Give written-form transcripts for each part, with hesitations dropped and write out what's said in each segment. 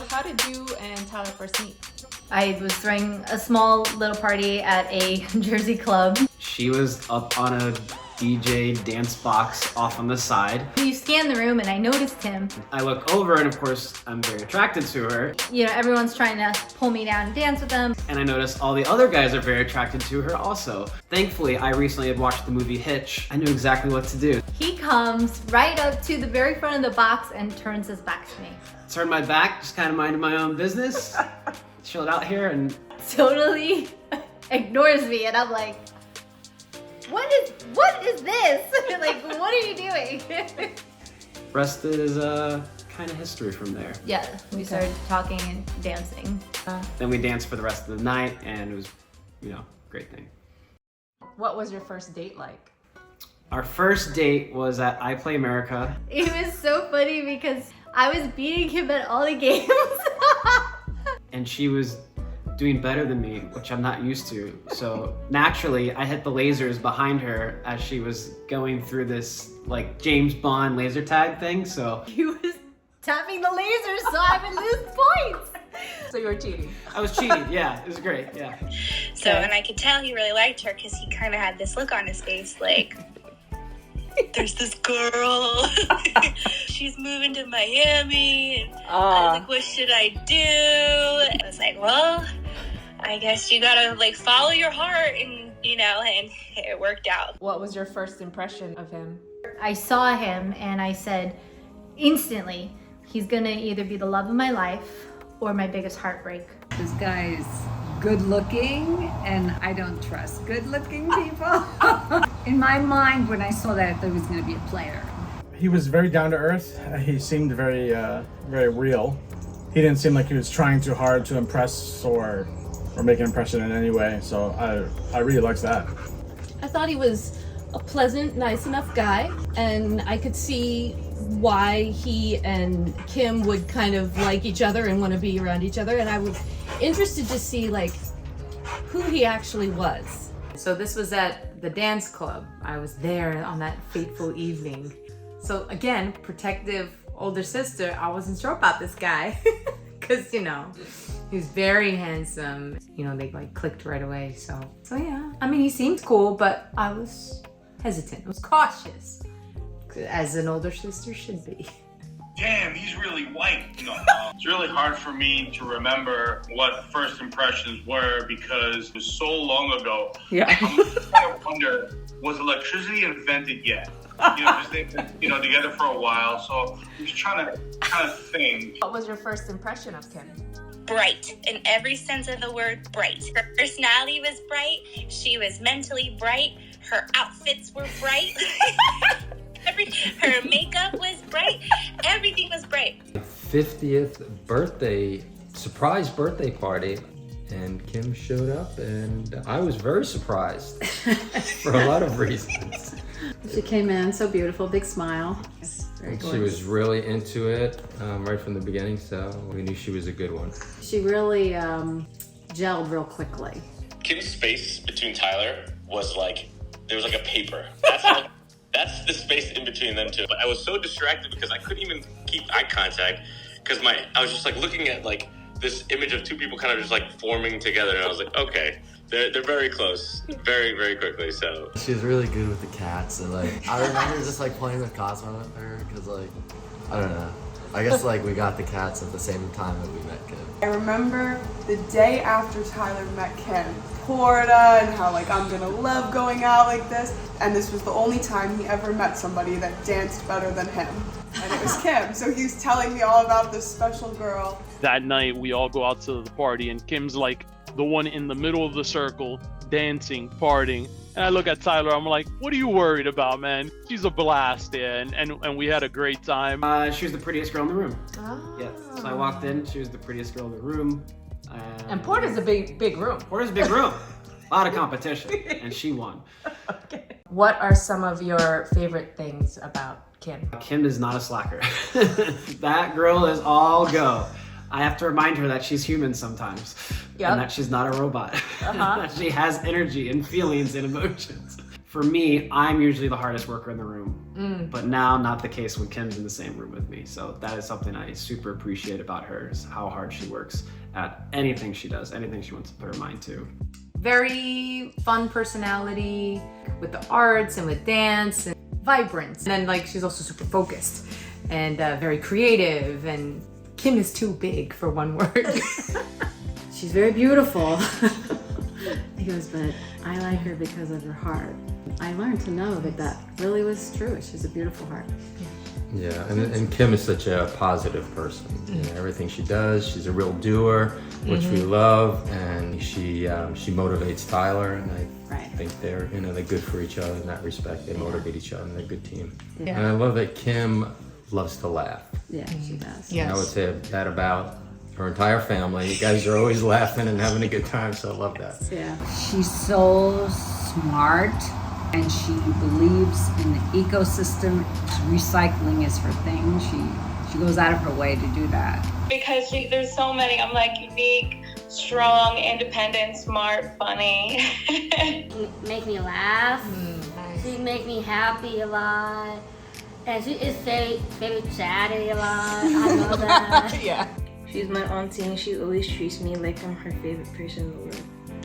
How did you and Tyler first meet? I was throwing a small little party at a Jersey club. She was up on a DJ dance box off on the side. You scan the room and I noticed him. I look over and of course I'm very attracted to her. You know, everyone's trying to pull me down and dance with them. And I noticed all the other guys are very attracted to her also. Thankfully, I recently had watched the movie Hitch. I knew exactly what to do. He comes right up to the very front of the box and turns his back to me. Turned my back, just kind of minded my own business. Chilled out here and Totally ignores me and I'm like, what is this? Like, what are you doing? rest is kind of history from there. Yeah, we started talking and dancing. Then we danced for the rest of the night and it was, you know, great thing. What was your first date like? Our first date was at I Play America. It was so funny because I was beating him at all the games. And she was doing better than me, which I'm not used to. So naturally, I hit the lasers behind her as she was going through this like James Bond laser tag thing. So He was tapping the lasers so I would lose points. So you were cheating. I was cheating. Yeah, it was great. Yeah. So, and I could tell he really liked her because he kind of had this look on his face like, there's this girl, she's moving to Miami, and I was like, what should I do? I was like, well, I guess you gotta like follow your heart, and you know, and it worked out. What was your first impression of him? I saw him and I said instantly, he's gonna either be the love of my life or my biggest heartbreak. This guy is good looking and I don't trust good looking people. In my mind, when I saw that, there was going to be a player. He was very down to earth. He seemed very real. He didn't seem like he was trying too hard to impress or make an impression in any way. So I really liked that. I thought he was a pleasant, nice enough guy, and I could see why he and Kim would kind of like each other and want to be around each other, and I was interested to see like who he actually was. So this was at the dance club. I was there on that fateful evening. So again, protective older sister, I wasn't sure about this guy because, you know, he was very handsome. You know, they like clicked right away. So yeah, I mean, he seemed cool, but I was hesitant. I was cautious, as an older sister should be. Damn, he's really white. It's really hard for me to remember what first impressions were because it was so long ago. Yeah. I'm trying to wonder, was electricity invented yet? You know, because they've been, together for a while. So I'm just trying to kind of think. What was your first impression of Kim? Bright, in every sense of the word, bright. Her personality was bright. She was mentally bright. Her outfits were bright. Her makeup was bright. Everything was bright. 50th birthday, surprise birthday party, and Kim showed up, and I was very surprised for a lot of reasons. She came in so beautiful, big smile. She was really into it right from the beginning, so we knew she was a good one. She really gelled real quickly. Kim's space between Tyler was like, there was like a paper. That's the space in between them two. I was so distracted because I couldn't even keep eye contact because I was just like looking at like this image of two people kind of just like forming together, and I was like, okay, they're very close, very, very quickly. So she was really good with the cats, and like I remember just like playing with Cosmo with her because like I don't know. I guess like we got the cats at the same time that we met Kim. I remember the day after Tyler met Kim, Florida, and how like I'm gonna love going out like this. And this was the only time he ever met somebody that danced better than him. And it was Kim. So he was telling me all about this special girl. That night we all go out to the party and Kim's like the one in the middle of the circle, dancing, partying. And I look at Tyler, I'm like, what are you worried about, man? She's a blast, yeah, and we had a great time. She was the prettiest girl in the room. Oh. Yeah, so I walked in, she was the prettiest girl in the room. And Porter's a big room. Porter's a big room. A lot of competition, and she won. Okay. What are some of your favorite things about Kim? Kim is not a slacker. That girl is all go. I have to remind her that she's human sometimes. Yep. And that she's not a robot. That she has energy and feelings and emotions. for me, I'm usually the hardest worker in the room, but now not the case when Kim's in the same room with me. So that is something I super appreciate about her, is how hard she works at anything she does, anything she wants to put her mind to. Very fun personality with the arts and with dance and vibrant. And then like she's also super focused and very creative, and Kim is too big for one word. She's very beautiful. He goes, but I like her because of her heart. I learned to know that really was true. She's a beautiful heart. Yeah, and Kim is such a positive person. You know, everything she does, she's a real doer, which we love, and she motivates Tyler, and I think they're good for each other in that respect. They motivate each other, and they're a good team. Yeah. And I love that Kim loves to laugh. Yeah, she does. And I would say that about her entire family. You guys are always laughing and having a good time, so I love that. Yeah. She's so smart, and she believes in the ecosystem. Recycling is her thing. She goes out of her way to do that. Because there's so many. I'm like unique, strong, independent, smart, funny. Make me laugh. She make me happy a lot. And she is very chatty a lot. I know that. Yeah. She's my auntie and she always treats me like I'm her favorite person in the world.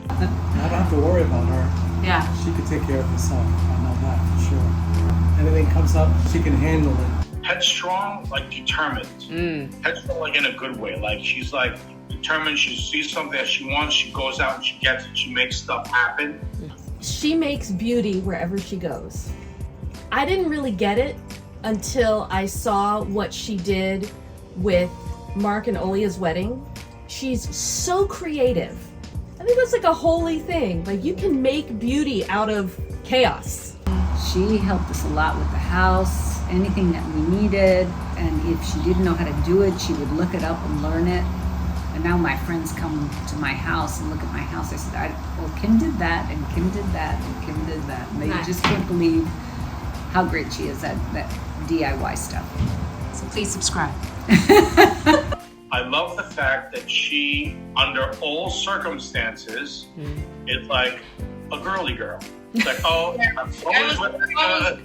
I don't have to worry about her. Yeah. She can take care of herself. I know that for sure. Anything comes up, she can handle it. Headstrong, like determined. Headstrong, like in a good way. Like she's like determined. She sees something that she wants. She goes out and she gets it. She makes stuff happen. She makes beauty wherever she goes. I didn't really get it until I saw what she did with Mark and Olia's wedding. She's so creative. I think that's like a holy thing. Like, you can make beauty out of chaos. She helped us a lot with the house, anything that we needed, and if she didn't know how to do it, she would look it up and learn it. And now my friends come to my house and look at my house. I said, well, Kim did that, and Kim did that, and Kim did that. And they just can't believe how great she is at that DIY stuff. So please subscribe. I love the fact that she, under all circumstances, is like a girly girl. It's like, oh, I'm always wearing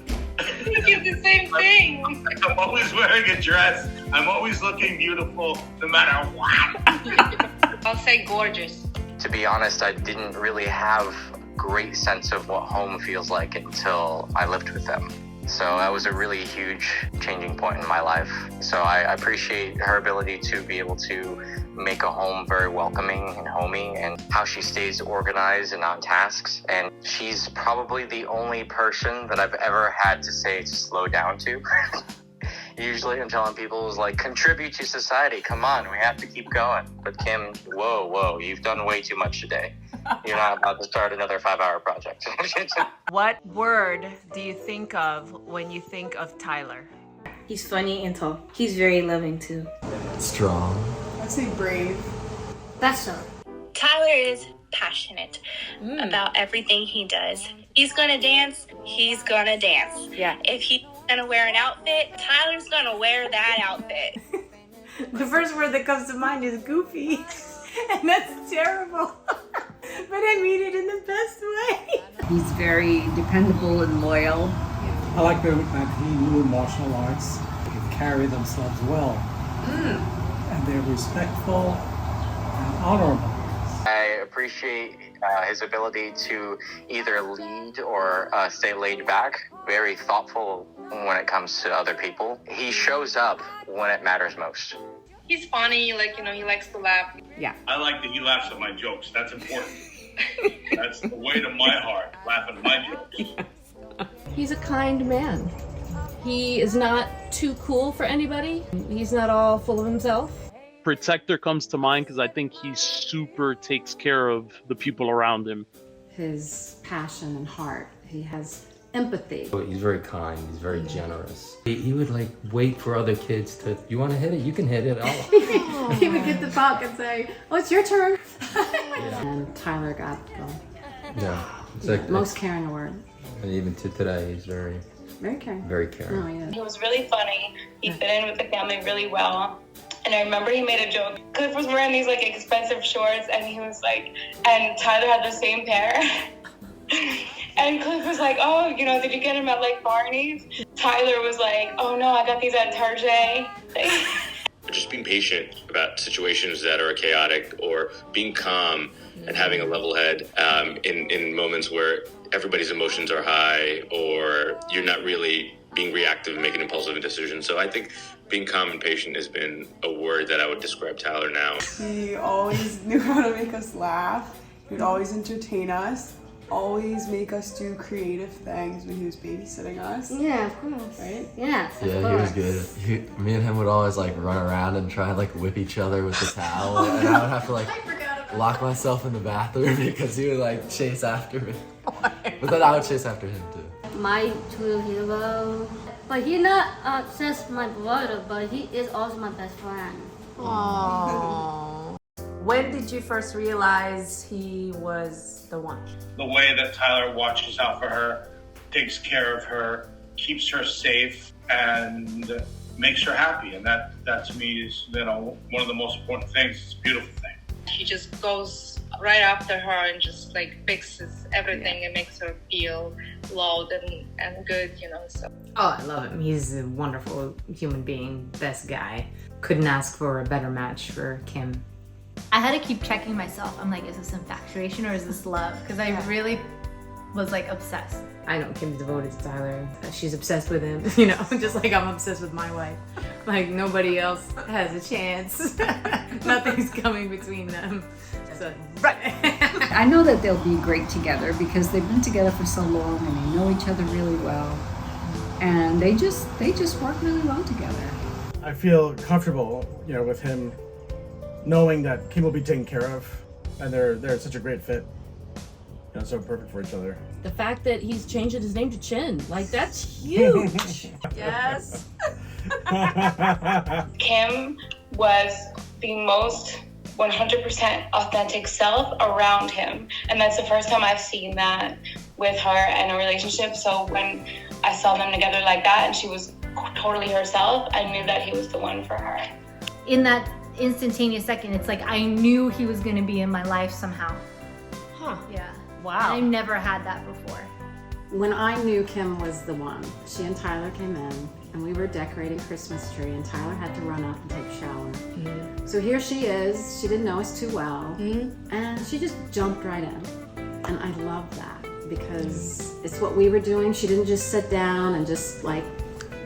the same thing. I'm always wearing a dress. I'm always looking beautiful, no matter what. I'll say gorgeous. To be honest, I didn't really have a great sense of what home feels like until I lived with them. So that was a really huge changing point in my life. So I appreciate her ability to be able to make a home very welcoming and homey, and how she stays organized and on tasks. And she's probably the only person that I've ever had to say to slow down to. Usually I'm telling people, is like, contribute to society. Come on, we have to keep going. But Kim, whoa, you've done way too much today. You're not about to start another 5-hour project. What word do you think of when you think of Tyler? He's funny and tall. He's very loving too. Strong. I'd say brave. That's so. Tyler is passionate about everything he does. He's gonna dance, he's gonna dance. Yeah. If he's gonna wear an outfit, Tyler's gonna wear that outfit. The first word that comes to mind is goofy. And that's terrible. But I mean it in the best way. He's very dependable and loyal. I like that he knew martial arts. They could carry themselves well. And they're respectful and honorable. I appreciate his ability to either lead or stay laid back. Very thoughtful when it comes to other people. He shows up when it matters most. He's funny, like, he likes to laugh. Yeah. I like that he laughs at my jokes. That's important. That's the way to my heart, laughing at my jokes. He's a kind man. He is not too cool for anybody. He's not all full of himself. Protector comes to mind because I think he super takes care of the people around him. His passion and heart. He has empathy. He's very kind. He's very generous. He would like wait for other kids to, you want to hit it? You can hit it. He would get the puck and say, oh, it's your turn. And Tyler got the Yeah. most caring award. And even to today, he's very caring. Very caring. Oh, yeah. He was really funny. He fit in with the family really well. And I remember he made a joke. Cliff was wearing these like expensive shorts, and he was like, and Tyler had the same pair. And Cliff was like, oh, you know, did you get them at like Barney's? Tyler was like, oh no, I got these at Target. Just being patient about situations that are chaotic, or being calm and having a level head in moments where everybody's emotions are high, or you're not really being reactive and making impulsive decisions. So I think being calm and patient has been a word that I would describe Tyler now. He always knew how to make us laugh. He would always entertain us. Always make us do creative things when he was babysitting us. Yeah, of course. Right? Yes, of Yeah, course. he was good. Me and him would always like run around and try and like whip each other with the towel, and I would have to like lock myself in the bathroom because he would like chase after me. But then I would chase after him too. My true hero. But he's not just my brother, but he is also my best friend. Aww. When did you first realize he was the one? The way that Tyler watches out for her, takes care of her, keeps her safe, and makes her happy. And that to me is, you know, one of the most important things. It's a beautiful thing. He just goes right after her and just like fixes everything and makes her feel loved and good, you know. So. Oh, I love him. He's a wonderful human being, best guy. Couldn't ask for a better match for Kim. I had to keep checking myself. I'm like, is this infatuation or is this love? Because I really was like obsessed. I know Kim's devoted to Tyler. She's obsessed with him, you know, just like I'm obsessed with my wife. Like nobody else has a chance. Nothing's coming between them. So, right. I know that they'll be great together because they've been together for so long and they know each other really well. And they just work really well together. I feel comfortable, you know, with him knowing that Kim will be taken care of, and they're such a great fit. You know, so perfect for each other. The fact that he's changing his name to Chin, like that's huge. Yes. Kim was the most 100% authentic self around him. And that's the first time I've seen that with her in a relationship. So when I saw them together like that and she was totally herself, I knew that he was the one for her. In that instantaneous second, it's like I knew he was going to be in my life somehow. Huh. Yeah. Wow. I never had that before. When I knew Kim was the one, she and Tyler came in and we were decorating Christmas tree and Tyler had to run up and take a shower. Mm-hmm. So here she is, she didn't know us too well, and she just jumped right in. And I love that because it's what we were doing. She didn't just sit down and just like,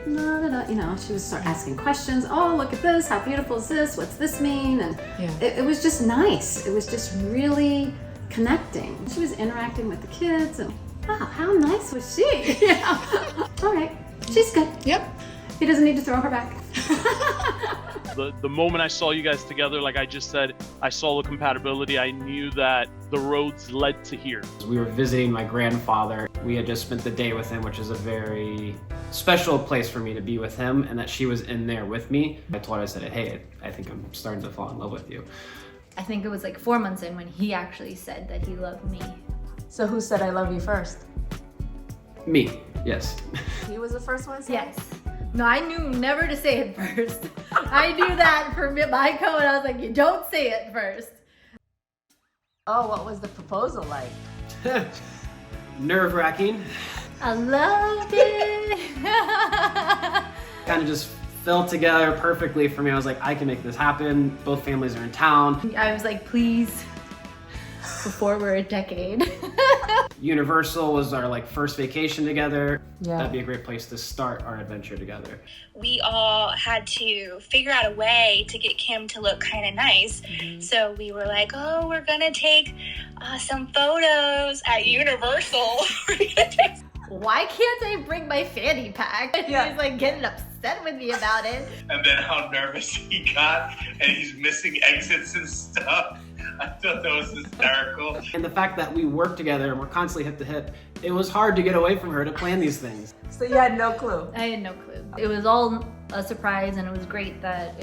no, you know, she would start asking questions. Oh, look at this, how beautiful is this? What's this mean? And it was just nice. It was just really connecting. She was interacting with the kids and wow, how nice was she? Yeah. All right, she's good. Yep. He doesn't need to throw her back. The moment I saw you guys together, like I just said, I saw the compatibility. I knew that the roads led to here. We were visiting my grandfather. We had just spent the day with him, which is a very special place for me to be with him, and that she was in there with me. I told her, I said, hey, I think I'm starting to fall in love with you. I think it was like 4 months in when he actually said that he loved me. So who said I love you first? Me, yes. He was the first one? Yes. No, I knew never to say it first. I knew that for my code. I was like, you don't say it first. Oh, what was the proposal like? Nerve-wracking. I loved it. Kind of just fell together perfectly for me. I was like, I can make this happen. Both families are in town. I was like, please, before we're a decade. Universal was our like first vacation together. Yeah. That'd be a great place to start our adventure together. We all had to figure out a way to get Kim to look kind of nice. So we were like, oh, we're gonna take some photos at Universal. Why can't I bring my fanny pack? And he's like getting upset with me about it. And then how nervous he got, and he's missing exits and stuff. I thought that was hysterical. And the fact that we work together and we're constantly hip to hip, it was hard to get away from her to plan these things. So you had no clue? I had no clue. It was all a surprise, and it was great that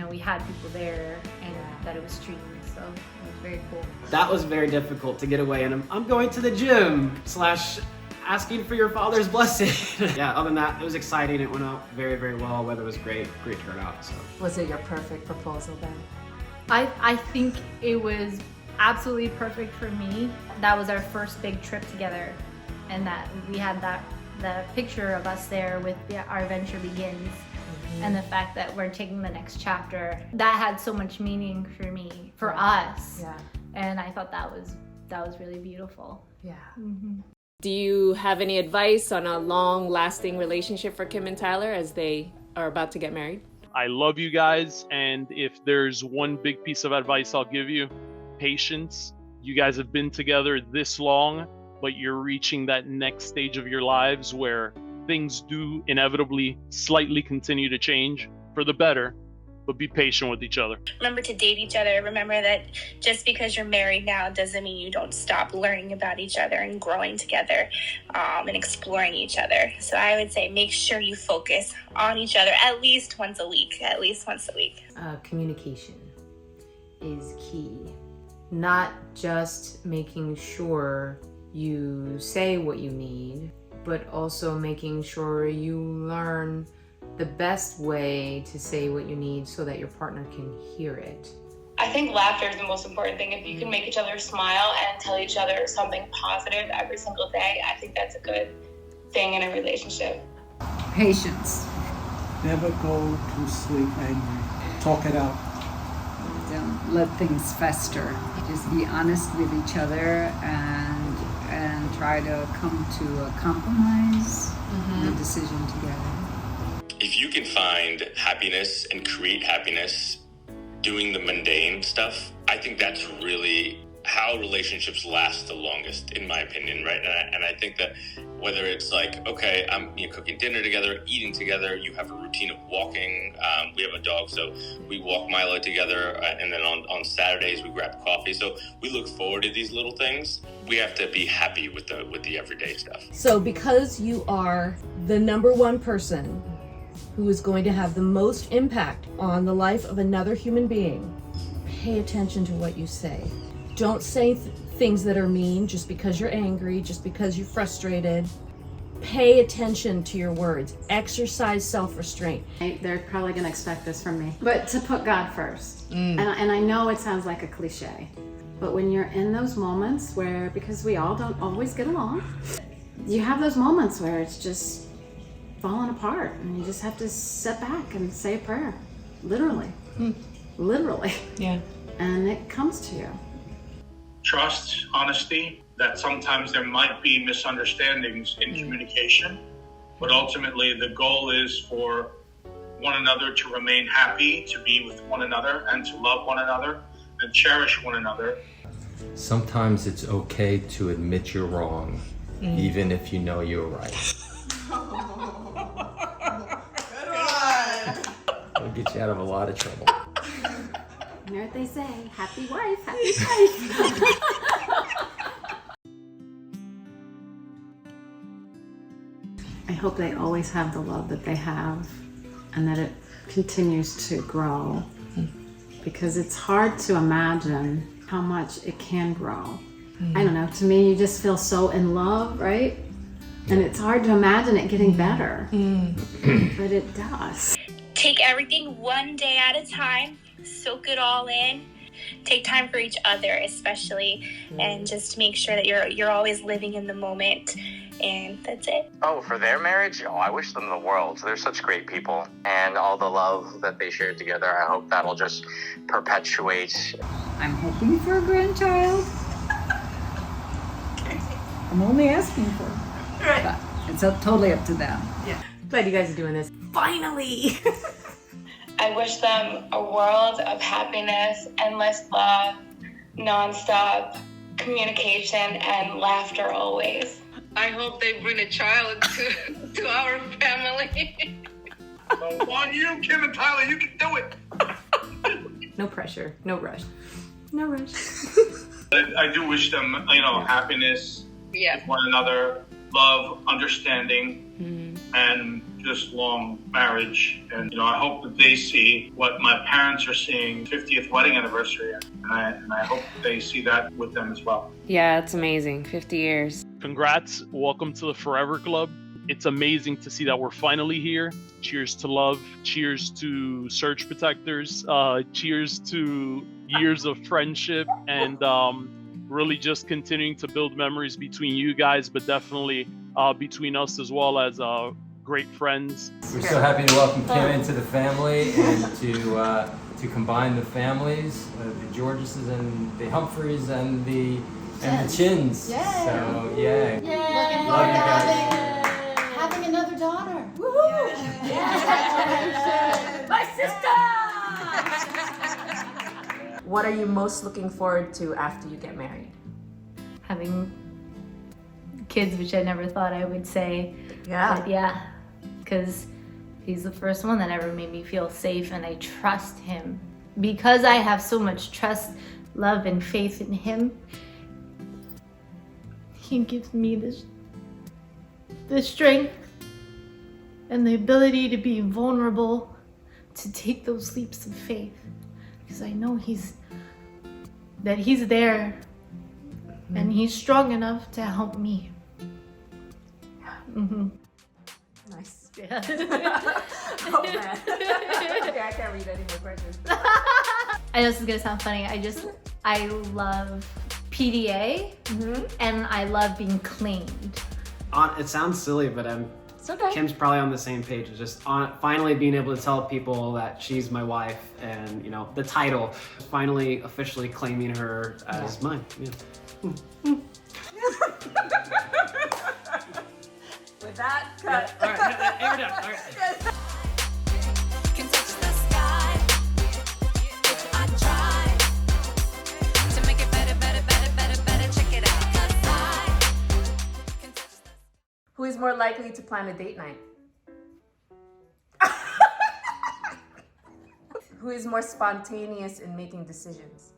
we had people there and that it was streamed. So it was very cool. That was very difficult to get away, and I'm going to the gym / asking for your father's blessing. Yeah, other than that, it was exciting. It went out very, very well. Weather was great turnout. So. Was it your perfect proposal then? I think it was absolutely perfect for me. That was our first big trip together. and that we had that picture of us there with our venture begins. And the fact that we're taking the next chapter, that had so much meaning for me, for us. Yeah. And I thought that was really beautiful. Yeah. Do you have any advice on a long-lasting relationship for Kim and Tyler as they are about to get married? I love you guys, and if there's one big piece of advice I'll give you, patience. You guys have been together this long, but you're reaching that next stage of your lives where things do inevitably slightly continue to change for the better, but be patient with each other. Remember to date each other. Remember that just because you're married now doesn't mean you don't stop learning about each other and growing together and exploring each other. So I would say make sure you focus on each other at least once a week. Communication is key. Not just making sure you say what you need, but also making sure you learn the best way to say what you need so that your partner can hear it. I think laughter is the most important thing. If you can make each other smile and tell each other something positive every single day, I think that's a good thing in a relationship. Patience. Never go to sleep angry. Talk it out. Don't let things fester. Just be honest with each other and try to come to a compromise and a decision together. If you can find happiness and create happiness doing the mundane stuff, I think that's really how relationships last the longest, in my opinion, right? And I think that whether it's like, okay, I'm cooking dinner together, eating together, you have a routine of walking. We have a dog, so we walk Milo together, and then on Saturdays we grab coffee. So we look forward to these little things. We have to be happy with the everyday stuff. So because you are the number one person who is going to have the most impact on the life of another human being, pay attention to what you say. Don't say things that are mean just because you're angry, just because you're frustrated. Pay attention to your words. Exercise self-restraint. They're probably going to expect this from me, but to put God first. And I know it sounds like a cliche, but when you're in those moments where, because we all don't always get along, you have those moments where it's just falling apart and you just have to sit back and say a prayer. Literally. Literally. Yeah. And it comes to you. Trust, honesty, that sometimes there might be misunderstandings in communication, but ultimately the goal is for one another to remain happy, to be with one another, and to love one another and cherish one another. Sometimes it's okay to admit you're wrong, even if you know you're right. It'll get you out of a lot of trouble. You know what they say, happy wife, happy life. I hope they always have the love that they have and that it continues to grow, because it's hard to imagine how much it can grow. I don't know, to me, you just feel so in love, right? And it's hard to imagine it getting better, but it does. Take everything one day at a time. Soak it all in. Take time for each other, especially, and just make sure that you're always living in the moment. And that's it. Oh, for their marriage? Oh, I wish them the world. They're such great people. And all the love that they shared together, I hope that'll just perpetuate. I'm hoping for a grandchild. I'm only asking for it. But it's totally up to them. Yeah. Glad you guys are doing this. Finally! I wish them a world of happiness, endless love, nonstop communication, and laughter always. I hope they bring a child to our family. So on you, Kim and Tyler, you can do it. No pressure, no rush. No rush. I do wish them, happiness with one another, love, understanding, and just long marriage. And I hope that they see what my parents are seeing, 50th wedding anniversary, and I hope that they see that with them as well. Yeah, it's amazing. 50 years. Congrats. Welcome to the Forever Club. It's amazing to see that we're finally here. Cheers to love. Cheers to surge protectors. Cheers to years of friendship. And really just continuing to build memories between you guys, but definitely between us as well as great friends. We're so happy to welcome Kim into the family and to combine the families, the Georgeses and the Humphreys and the Chins. Yeah. So yeah. Looking Love forward you to guys. having another daughter. Woohoo! My sister! What are you most looking forward to after you get married? Having kids, which I never thought I would say. Yeah. But yeah, because he's the first one that ever made me feel safe, and I trust him. Because I have so much trust, love, and faith in him, he gives me the strength and the ability to be vulnerable, to take those leaps of faith. Because I know he's there, and he's strong enough to help me. Mm-hmm. Nice. Yeah. Oh man. Okay, I can't read any more questions. I know this is gonna sound funny. I love PDA, and I love being cleaned. It sounds silly, but It's okay. Kim's probably on the same page. Just finally being able to tell people that she's my wife, and the title, finally officially claiming her as mine. Yeah. With that, cut. All right, air it out. All right. Who is more likely to plan a date night? Who is more spontaneous in making decisions?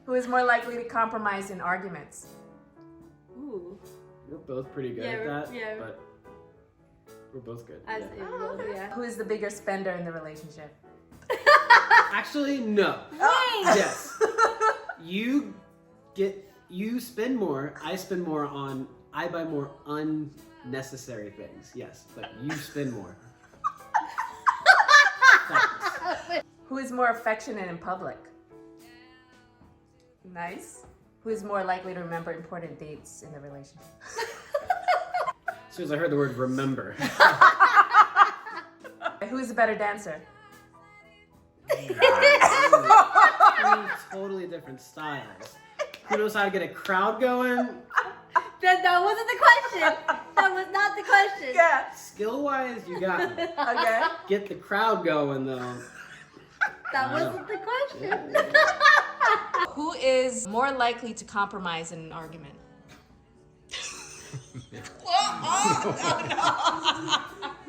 Who is more likely to compromise in arguments? Ooh. We're both pretty good at that, but we're both good. Yeah. Who is the bigger spender in the relationship? Actually, no. Yes. You spend more. I spend more on. I buy more unnecessary things. Yes, but you spend more. Who is more affectionate in public? Nice. Who is more likely to remember important dates in the relationship? As soon as I heard the word remember. Who is a better dancer? Totally different styles. Who knows how to get a crowd going? That wasn't the question. That was not the question. Yeah. Skill-wise, you got me. Okay. Get the crowd going, though. That wasn't the question. Who is more likely to compromise in an argument?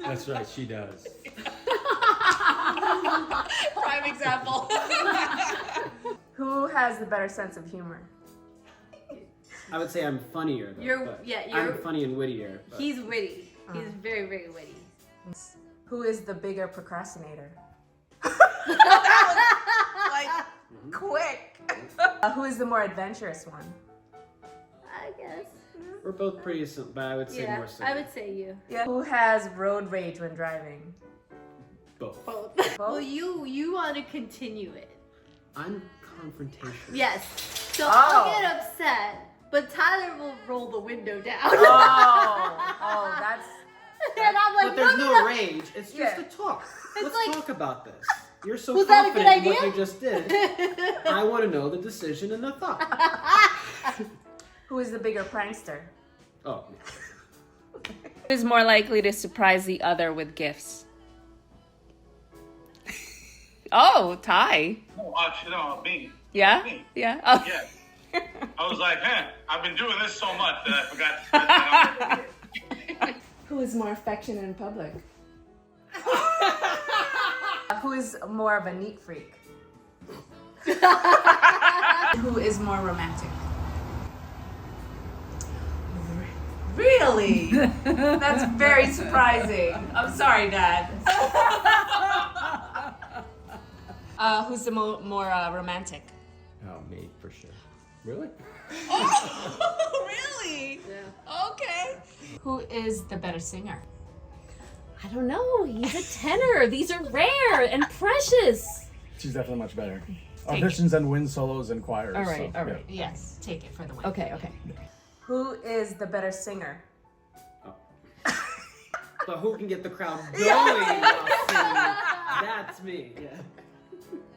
That's right, she does. Prime example. Who has the better sense of humor? I would say I'm funnier, though. I'm funny and wittier. But. He's witty. He's very, very witty. Who is the bigger procrastinator? Quick. Who is the more adventurous one? I guess. We're both pretty simple, but I would say more so. I would say you. Yeah. Who has road rage when driving? Both. Well, you want to continue it. I'm confrontational. Yes. So I'll get upset, but Tyler will roll the window down. Oh, that's. And I'm like, but there's no rage. It's just a talk. It's Let's talk about this. You're so Was that a confident good in what idea? you just did. I want to know the decision and the thought. Who is the bigger prankster? Oh. Who is more likely to surprise the other with gifts? Oh, Ty. No, me. Yeah? Me. Yeah? Oh. Yeah. I was like, I've been doing this so much that I forgot to Who is more affectionate in public? Who is more of a neat freak? Who is more romantic? Really? That's very surprising. I'm sorry, Dad. Who's the more romantic? Oh, me, for sure. Really? Oh, really? Yeah. Okay. Who is the better singer? I don't know. He's a tenor. These are rare and precious. She's definitely much better. Take Auditions and wins solos and choirs. All right, so, all right. yeah. Yes, take it for the win. Okay, okay. Who is the better singer? But who can get the crowd going? That's me. Yeah.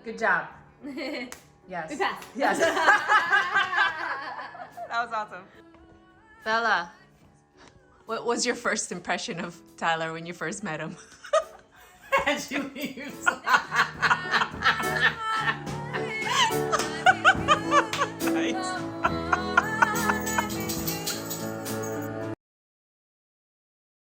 Good job. Yes. We passed. Yes. That was awesome. Bella, what was your first impression of Tyler when you first met him? And she leaves.